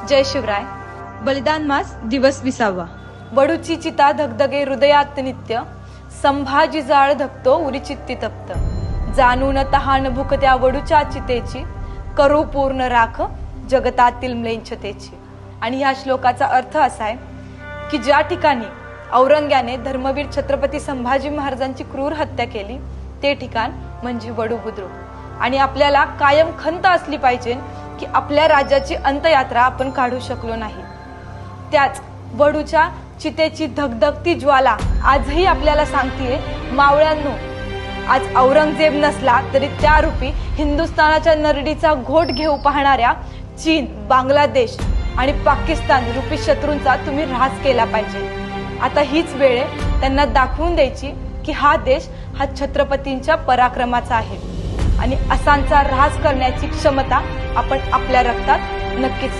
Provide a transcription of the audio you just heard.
जय शिवराय. बलिदान मास दिवस 20वा. वडूची चिता धगधगे हृदयात नित्य, संभाजी जाळ धकतो उरी चित्ती तप्त. जाणून तहान भूक त्या वडूच्या चितेची, करू पूर्ण राख जगतातील म्लेच्छतेची. आणि ह्या श्लोकाचा अर्थ असा आहे की ज्या ठिकाणी औरंग्याने धर्मवीर छत्रपती संभाजी महाराजांची क्रूर हत्या केली ते ठिकाण म्हणजे वडू बुद्रुक. आणि आपल्याला कायम खंत असली पाहिजे की आपल्या राज्याची अंतयात्रा आपण काढू शकलो नाही. त्याच वडूच्या चितेची धगधगती ज्वाला आजही आपल्याला सांगतेय, मावळ्यांनो, आज औरंगजेब नसला तरी त्या रूपी हिंदुस्थानाच्या नरडीचा घोट घेऊ पाहणाऱ्या चीन, बांगलादेश आणि पाकिस्तान रूपी शत्रूंचा तुम्ही ऱ्हास केला पाहिजे. आता हीच वेळ आहे त्यांना दाखवून द्यायची की हा देश हा छत्रपतींच्या पराक्रमाचा आहे आणि असांचा ऱ्हास करण्याची क्षमता आपण आपल्या रक्तात नक्कीच